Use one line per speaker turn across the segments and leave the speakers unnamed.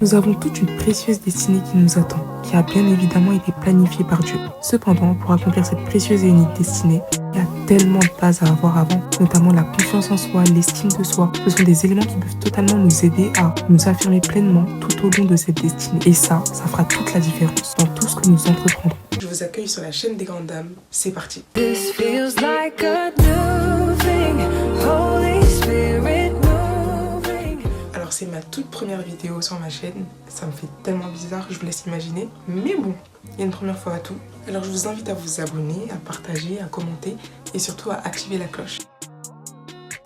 Nous avons toute une précieuse destinée qui nous attend, qui a bien évidemment été planifiée par Dieu. Cependant, pour accomplir cette précieuse et unique destinée, il y a tellement de bases à avoir avant, notamment la confiance en soi, l'estime de soi. Ce sont des éléments qui peuvent totalement nous aider à nous affirmer pleinement tout au long de cette destinée. Et ça fera toute la différence dans tout ce que nous entreprendrons. Je vous accueille sur la chaîne des grandes dames. C'est parti. This feels like a new thing, Holy Spirit moving. Alors c'est ma toute première vidéo sur ma chaîne. Ça me fait tellement bizarre, je vous laisse imaginer. Mais bon, il y a une première fois à tout. Alors je vous invite à vous abonner, à partager, à commenter et surtout à activer la cloche.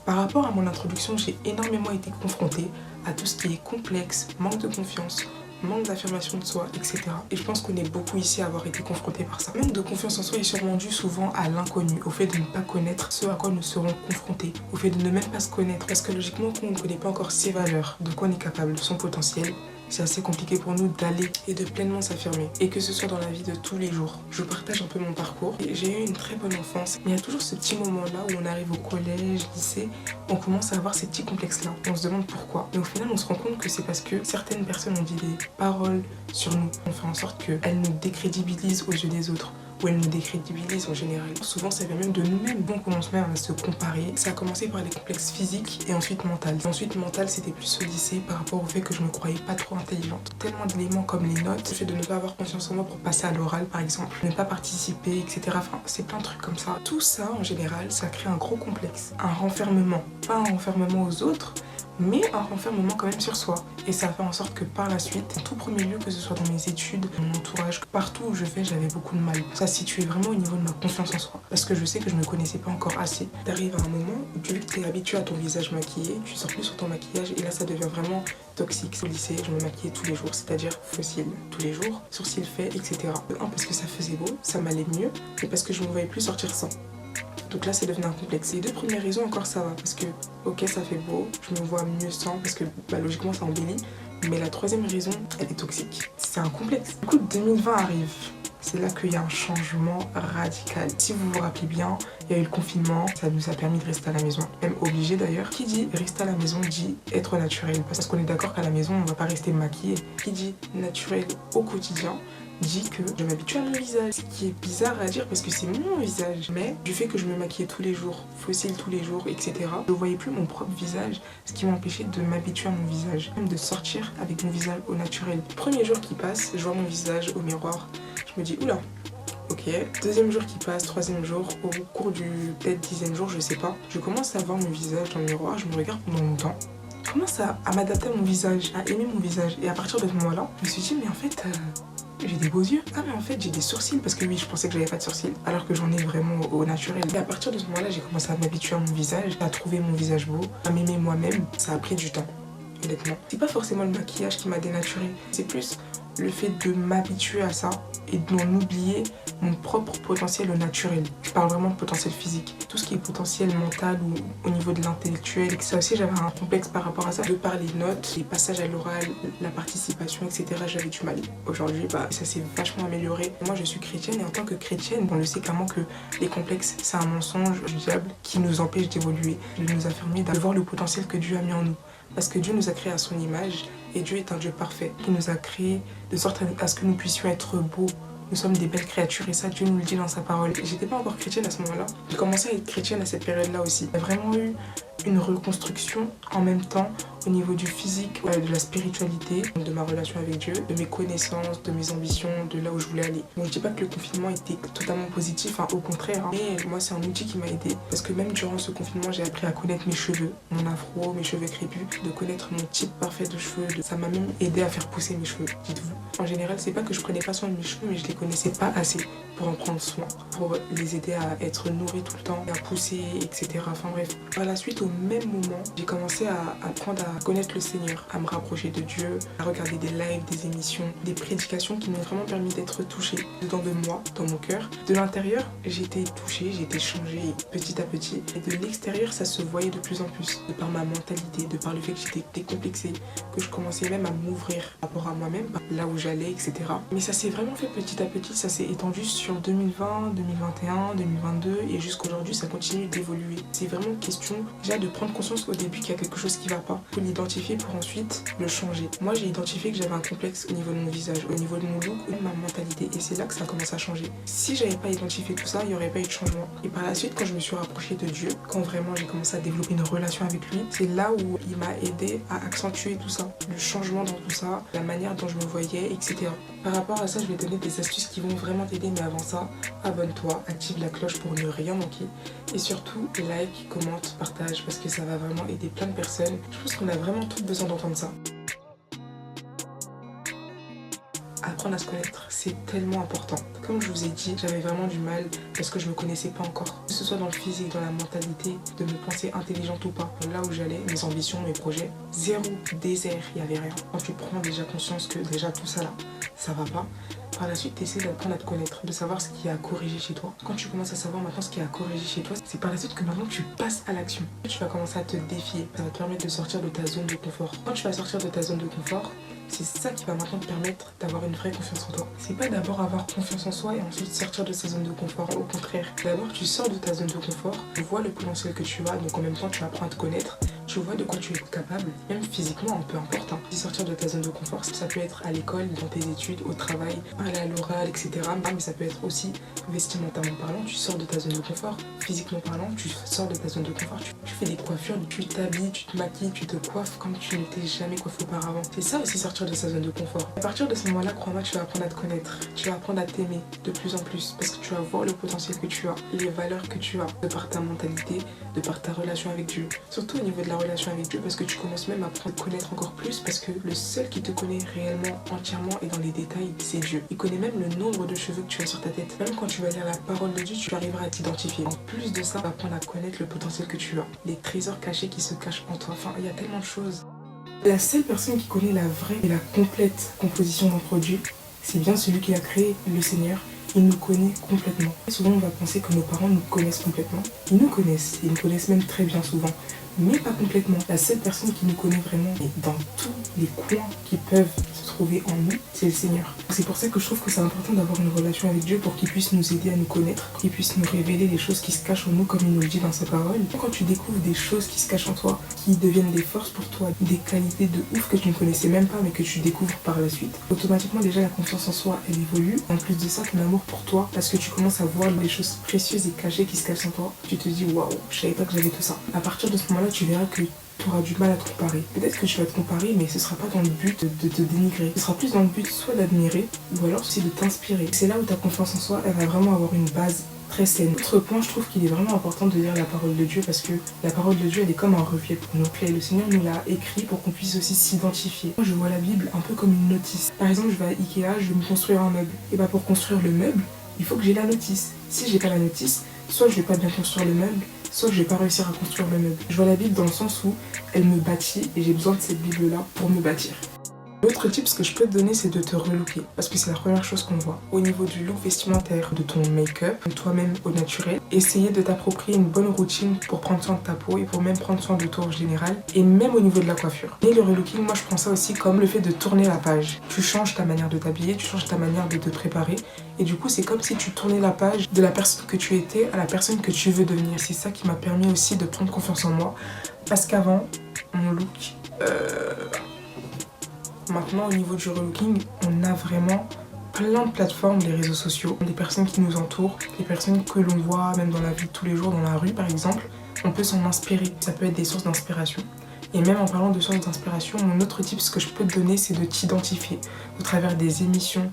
Par rapport à mon introduction, j'ai énormément été confrontée à tout ce qui est complexe, manque de confiance, manque d'affirmation de soi, etc. Et je pense qu'on est beaucoup ici à avoir été confrontés par ça. Le manque de confiance en soi est sûrement dû souvent à l'inconnu, au fait de ne pas connaître ce à quoi nous serons confrontés, au fait de ne même pas se connaître. Parce que logiquement, quand on ne connaît pas encore ses valeurs, de quoi on est capable, son potentiel, c'est assez compliqué pour nous d'aller et de pleinement s'affirmer. Et que ce soit dans la vie de tous les jours. Je partage un peu mon parcours. J'ai eu une très bonne enfance. Mais il y a toujours ce petit moment-là où on arrive au collège, lycée, on commence à avoir ces petits complexes-là. On se demande pourquoi. Et au final, on se rend compte que c'est parce que certaines personnes ont dit des paroles sur nous. On fait en sorte qu'elles nous décrédibilisent aux yeux des autres. Ou elles nous décrédibilisent en général. Souvent, ça vient même de nous-mêmes. Donc, on se met à se comparer. Ça a commencé par les complexes physiques et ensuite mental. Et ensuite, mental, c'était plus au lycée par rapport au fait que je me croyais pas trop intelligente. Tellement d'éléments comme les notes, le fait de ne pas avoir confiance en moi pour passer à l'oral, par exemple, ne pas participer, etc. Enfin, c'est plein de trucs comme ça. Tout ça, en général, ça crée un gros complexe. Un renfermement. Pas un renfermement aux autres, mais un renfermement quand même sur soi. Et ça fait en sorte que par la suite, en tout premier lieu, que ce soit dans mes études, mon entourage, partout où je vais, j'avais beaucoup de mal. Ça se situait vraiment au niveau de ma confiance en soi. Parce que je sais que je ne me connaissais pas encore assez. T'arrives à un moment où tu es habitué à ton visage maquillé, tu sors plus sur ton maquillage et là ça devient vraiment toxique. Au lycée, je me maquillais tous les jours, c'est-à-dire fossile tous les jours, sourcils faits, etc. Un, parce que ça faisait beau, ça m'allait mieux, et parce que je ne me voyais plus sortir sans. Donc là, c'est devenu un complexe. Les deux premières raisons, encore ça va, parce que, ok, ça fait beau, je me vois mieux sans, parce que logiquement, ça embellit. Mais la troisième raison, elle est toxique. C'est un complexe. Du coup, 2020 arrive. C'est là qu'il y a un changement radical. Si vous vous rappelez bien, il y a eu le confinement, ça nous a permis de rester à la maison, même obligé d'ailleurs. Qui dit rester à la maison dit être naturel, parce qu'on est d'accord qu'à la maison, on ne va pas rester maquillé. Qui dit naturel au quotidien dit que je m'habitue à mon visage. Ce qui est bizarre à dire parce que c'est mon visage. Mais du fait que je me maquillais tous les jours, fossile tous les jours, etc., je ne voyais plus mon propre visage, ce qui m'empêchait de m'habituer à mon visage. Même de sortir avec mon visage au naturel. Premier jour qui passe, je vois mon visage au miroir. Je me dis, oula, ok. Deuxième jour qui passe, troisième jour, au cours du peut-être 10e jour, je sais pas. Je commence à voir mon visage dans le miroir, je me regarde pendant longtemps. Je commence à m'adapter à mon visage, à aimer mon visage. Et à partir de ce moment-là, je me suis dit, mais en fait... j'ai des beaux yeux. Ah mais en fait j'ai des sourcils parce que oui je pensais que j'avais pas de sourcils alors que j'en ai vraiment au naturel. Et à partir de ce moment là j'ai commencé à m'habituer à mon visage, à trouver mon visage beau, à m'aimer moi-même. Ça a pris du temps honnêtement. C'est pas forcément le maquillage qui m'a dénaturé, c'est plus le fait de m'habituer à ça et d'en oublier mon propre potentiel au naturel. Je parle vraiment de potentiel physique. Tout ce qui est potentiel mental ou au niveau de l'intellectuel. Et que ça aussi, j'avais un complexe par rapport à ça. De par les notes, les passages à l'oral, la participation, etc. J'avais du mal. Aujourd'hui, ça s'est vachement amélioré. Moi, je suis chrétienne et en tant que chrétienne, on le sait clairement que les complexes, c'est un mensonge du diable qui nous empêche d'évoluer, de nous affirmer, de voir le potentiel que Dieu a mis en nous. Parce que Dieu nous a créés à son image et Dieu est un Dieu parfait qui nous a créés de sorte à ce que nous puissions être beaux. Nous sommes des belles créatures et ça, Dieu nous le dit dans sa parole. J'étais pas encore chrétienne à ce moment-là. J'ai commencé à être chrétienne à cette période-là aussi. Il y a vraiment eu une reconstruction en même temps au niveau du physique, de la spiritualité, de ma relation avec Dieu, de mes connaissances, de mes ambitions, de là où je voulais aller. Donc je dis pas que le confinement était totalement positif, au contraire. Mais moi c'est un outil qui m'a aidé parce que même durant ce confinement j'ai appris à connaître mes cheveux, mon afro, mes cheveux crépus, de connaître mon type parfait de cheveux. Ça m'a même aidé à faire pousser mes cheveux, dites-vous. En général c'est pas que je prenais pas soin de mes cheveux mais je les connaissais pas assez pour en prendre soin, pour les aider à être nourris tout le temps, à pousser, etc. Enfin bref. Par la suite, au même moment, j'ai commencé à apprendre à connaître le Seigneur, à me rapprocher de Dieu, à regarder des lives, des émissions, des prédications qui m'ont vraiment permis d'être touchée dedans de moi, dans mon cœur. De l'intérieur, j'ai été touchée, j'ai été changée petit à petit. Et de l'extérieur, ça se voyait de plus en plus, de par ma mentalité, de par le fait que j'étais décomplexée, que je commençais même à m'ouvrir par rapport à moi-même, là où j'allais, etc. Mais ça s'est vraiment fait petit à petit, ça s'est étendu sur 2020, 2021, 2022 et jusqu'aujourd'hui, ça continue d'évoluer. C'est vraiment une question déjà déjà de prendre conscience au début qu'il y a quelque chose qui va pas. Il faut l'identifier pour ensuite le changer. Moi, j'ai identifié que j'avais un complexe au niveau de mon visage, au niveau de mon look ou de ma mentalité. Et c'est là que ça commence à changer. Si j'avais pas identifié tout ça, il n'y aurait pas eu de changement. Et par la suite, quand je me suis rapprochée de Dieu, quand vraiment j'ai commencé à développer une relation avec lui, c'est là où il m'a aidé à accentuer tout ça. Le changement dans tout ça, la manière dont je me voyais, etc. Par rapport à ça, je vais te donner des astuces qui vont vraiment t'aider. Mais avant ça, abonne-toi, active la cloche pour ne rien manquer. Et surtout, like, commente, partage parce que ça va vraiment aider plein de personnes. Je pense qu'on a vraiment tout besoin d'entendre ça. Apprendre à se connaître, c'est tellement important. Comme je vous ai dit, j'avais vraiment du mal parce que je me connaissais pas encore. Que ce soit dans le physique, dans la mentalité, de me penser intelligente ou pas. Là où j'allais, mes ambitions, mes projets, zéro, désert, il n'y avait rien. Quand tu prends déjà conscience que déjà tout ça là, ça va pas, par la suite, tu essaies d'apprendre à te connaître, de savoir ce qu'il y a à corriger chez toi. Quand tu commences à savoir maintenant ce qu'il y a à corriger chez toi, c'est par la suite que maintenant tu passes à l'action. Tu vas commencer à te défier, ça va te permettre de sortir de ta zone de confort. Quand tu vas sortir de ta zone de confort, c'est ça qui va maintenant te permettre d'avoir une vraie confiance en toi. C'est pas d'abord avoir confiance en soi et ensuite sortir de sa zone de confort. Au contraire, d'abord tu sors de ta zone de confort, tu vois le potentiel que tu as, donc en même temps tu apprends à te connaître, tu vois de quoi tu es capable, même physiquement, peu importe. Hein. Si sortir de ta zone de confort, ça peut être à l'école, dans tes études, au travail, parler à l'oral, etc. Mais ça peut être aussi vestimentairement parlant, tu sors de ta zone de confort. Physiquement parlant, tu sors de ta zone de confort. Tu fais des coiffures, tu t'habilles, tu te maquilles, tu te coiffes comme tu ne t'es jamais coiffé auparavant. C'est ça aussi sortir de sa zone de confort. À partir de ce moment-là, crois-moi, tu vas apprendre à te connaître. Tu vas apprendre à t'aimer de plus en plus parce que tu vas voir le potentiel que tu as, les valeurs que tu as, de par ta mentalité, de par ta relation avec Dieu. Surtout au niveau de la relation avec Dieu parce que tu commences même à apprendre à te connaître encore plus parce que le seul qui te connaît réellement, entièrement et dans les détails, c'est Dieu. Il connaît même le nombre de cheveux que tu as sur ta tête. Même quand tu vas lire la parole de Dieu, tu arriveras à t'identifier. En plus de ça, tu vas apprendre à connaître le potentiel que tu as, les trésors cachés qui se cachent en toi. Enfin, il y a tellement de choses. La seule personne qui connaît la vraie et la complète composition d'un produit, c'est bien celui qui a créé, le Seigneur. Il nous connaît complètement. Souvent, on va penser que nos parents nous connaissent complètement. Ils nous connaissent même très bien souvent, mais pas complètement. La seule personne qui nous connaît vraiment, et dans tous les coins qui peuvent se trouver en nous, c'est le Seigneur. C'est pour ça que je trouve que c'est important d'avoir une relation avec Dieu pour qu'il puisse nous aider à nous connaître, qu'il puisse nous révéler les choses qui se cachent en nous comme il nous le dit dans sa parole. Quand tu découvres des choses qui se cachent en toi, qui deviennent des forces pour toi, des qualités de ouf que tu ne connaissais même pas mais que tu découvres par la suite, automatiquement déjà la confiance en soi elle évolue. En plus de ça, ton amour pour toi, parce que tu commences à voir les choses précieuses et cachées qui se cachent en toi, tu te dis waouh, je savais pas que j'avais tout ça. À partir de ce moment-là, tu verras que tu auras du mal à te comparer. Peut-être que tu vas te comparer, mais ce sera pas dans le but de te dénigrer. Ce sera plus dans le but soit d'admirer, ou alors aussi de t'inspirer. C'est là où ta confiance en soi, elle va vraiment avoir une base très saine. Autre point, je trouve qu'il est vraiment important de lire la parole de Dieu parce que la parole de Dieu, elle est comme un reflet pour nous. Et le Seigneur nous l'a écrit pour qu'on puisse aussi s'identifier. Moi, je vois la Bible un peu comme une notice. Par exemple, je vais à Ikea, je vais me construire un meuble. Et bah pour construire le meuble, il faut que j'ai la notice. Si j'ai pas la notice, soit je vais pas bien construire le meuble, soit je vais pas réussir à construire le meuble. Je vois la Bible dans le sens où elle me bâtit et j'ai besoin de cette Bible-là pour me bâtir. L'autre tip que je peux te donner, c'est de te relooker parce que c'est la première chose qu'on voit. Au niveau du look vestimentaire, de ton make-up, toi-même au naturel, essayer de t'approprier une bonne routine pour prendre soin de ta peau et pour même prendre soin de toi en général et même au niveau de la coiffure. Et le relooking, moi je prends ça aussi comme le fait de tourner la page. Tu changes ta manière de t'habiller, tu changes ta manière de te préparer et du coup c'est comme si tu tournais la page de la personne que tu étais à la personne que tu veux devenir. C'est ça qui m'a permis aussi de prendre confiance en moi parce qu'avant, mon look... Maintenant, au niveau du relooking, on a vraiment plein de plateformes, les réseaux sociaux, des personnes qui nous entourent, des personnes que l'on voit même dans la vie de tous les jours, dans la rue par exemple. On peut s'en inspirer, ça peut être des sources d'inspiration. Et même en parlant de sources d'inspiration, mon autre tip, ce que je peux te donner, c'est de t'identifier au travers des émissions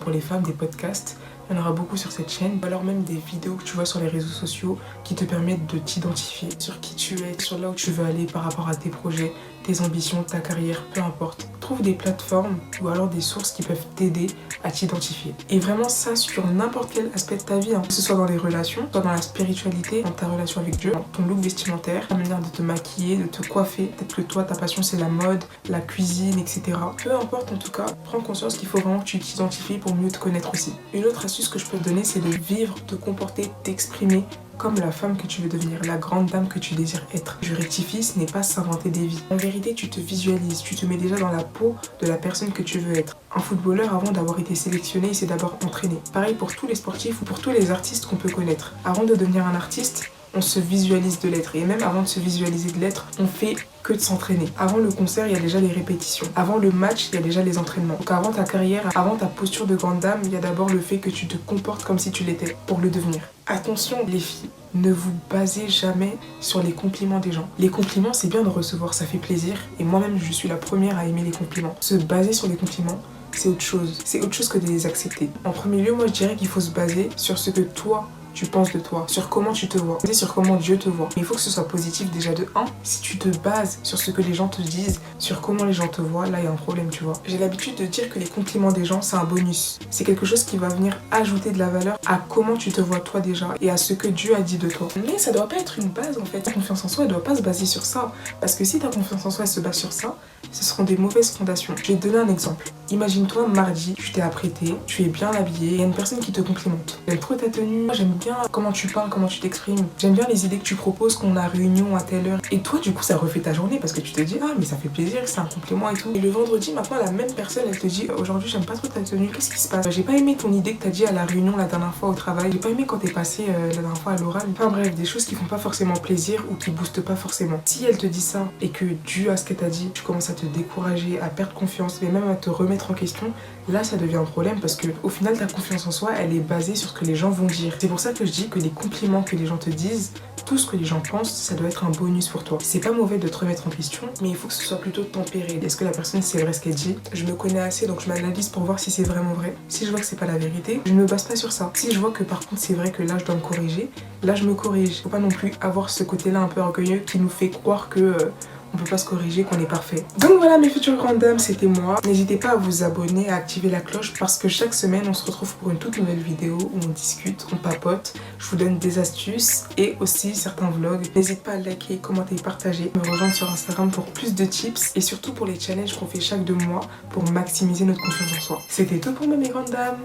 pour les femmes, des podcasts. Il y en aura beaucoup sur cette chaîne, ou alors même des vidéos que tu vois sur les réseaux sociaux qui te permettent de t'identifier sur qui tu es, sur là où tu veux aller par rapport à tes projets, tes ambitions, ta carrière, peu importe. Trouve des plateformes ou alors des sources qui peuvent t'aider à t'identifier. Et vraiment ça sur n'importe quel aspect de ta vie, hein. Que ce soit dans les relations, soit dans la spiritualité, dans ta relation avec Dieu, dans ton look vestimentaire, ta manière de te maquiller, de te coiffer. Peut-être que toi, ta passion c'est la mode, la cuisine, etc. Peu importe en tout cas, prends conscience qu'il faut vraiment que tu t'identifies pour mieux te connaître aussi. Une autre astuce que je peux te donner, c'est de vivre, te comporter, t'exprimer comme la femme que tu veux devenir, la grande dame que tu désires être. Je rectifie, ce n'est pas s'inventer des vies. En vérité, tu te visualises, tu te mets déjà dans la peau de la personne que tu veux être. Un footballeur, avant d'avoir été sélectionné, il s'est d'abord entraîné. Pareil pour tous les sportifs ou pour tous les artistes qu'on peut connaître. Avant de devenir un artiste, on se visualise de l'être. Et même avant de se visualiser de l'être, on fait que de s'entraîner. Avant le concert, il y a déjà les répétitions. Avant le match, il y a déjà les entraînements. Donc avant ta carrière, avant ta posture de grande dame, il y a d'abord le fait que tu te comportes comme si tu l'étais pour le devenir. Attention les filles, ne vous basez jamais sur les compliments des gens. Les compliments, c'est bien de recevoir, ça fait plaisir. Et moi-même, je suis la première à aimer les compliments. Se baser sur les compliments, c'est autre chose. C'est autre chose que de les accepter. En premier lieu, moi, je dirais qu'il faut se baser sur ce que toi, tu penses de toi, sur comment tu te vois, sur comment Dieu te voit. Mais il faut que ce soit positif déjà de 1. Si tu te bases sur ce que les gens te disent, sur comment les gens te voient, là il y a un problème, tu vois. J'ai l'habitude de dire que les compliments des gens, c'est un bonus. C'est quelque chose qui va venir ajouter de la valeur à comment tu te vois toi déjà et à ce que Dieu a dit de toi. Mais ça doit pas être une base en fait. Ta confiance en soi, elle doit pas se baser sur ça. Parce que si ta confiance en soi, elle se base sur ça, ce seront des mauvaises fondations. Je vais te donner un exemple. Imagine-toi mardi, tu t'es apprêté, tu es bien habillé, il y a une personne qui te complimente. J'aime trop ta tenue, j'aime bien comment tu parles, comment tu t'exprimes, j'aime bien les idées que tu proposes, qu'on a réunion à telle heure. Et toi, du coup, ça refait ta journée parce que tu te dis, ah, mais ça fait plaisir, c'est un compliment et tout. Et le vendredi, maintenant, la même personne, elle te dit, aujourd'hui, j'aime pas trop ta tenue, qu'est-ce qui se passe? J'ai pas aimé ton idée que t'as dit à la réunion la dernière fois au travail, j'ai pas aimé quand t'es passé la dernière fois à l'oral. Enfin bref, des choses qui font pas forcément plaisir ou qui boostent pas forcément. Si elle te dit ça et que dû à ce qu'elle t'a dit, tu commences à te décourager, à perdre confiance, mais même à te remettre en question, là ça devient un problème parce que au final ta confiance en soi elle est basée sur ce que les gens vont dire. C'est pour ça que je dis que les compliments que les gens te disent, tout ce que les gens pensent, ça doit être un bonus pour toi. C'est pas mauvais de te remettre en question, mais il faut que ce soit plutôt tempéré. Est-ce que la personne c'est vrai ce qu'elle dit? Je me connais assez donc je m'analyse pour voir si c'est vraiment vrai. Si je vois que c'est pas la vérité, je ne me base pas sur ça. Si je vois que par contre c'est vrai que là je dois me corriger, là je me corrige. Faut pas non plus avoir ce côté-là un peu orgueilleux qui nous fait croire que on peut pas se corriger, qu'on est parfait. Donc voilà mes futures grandes dames, c'était moi. N'hésitez pas à vous abonner, à activer la cloche parce que chaque semaine on se retrouve pour une toute nouvelle vidéo où on discute, on papote. Je vous donne des astuces et aussi certains vlogs. N'hésite pas à liker, commenter, partager, me rejoindre sur Instagram pour plus de tips et surtout pour les challenges qu'on fait chaque 2 mois pour maximiser notre confiance en soi. C'était tout pour moi mes grandes dames.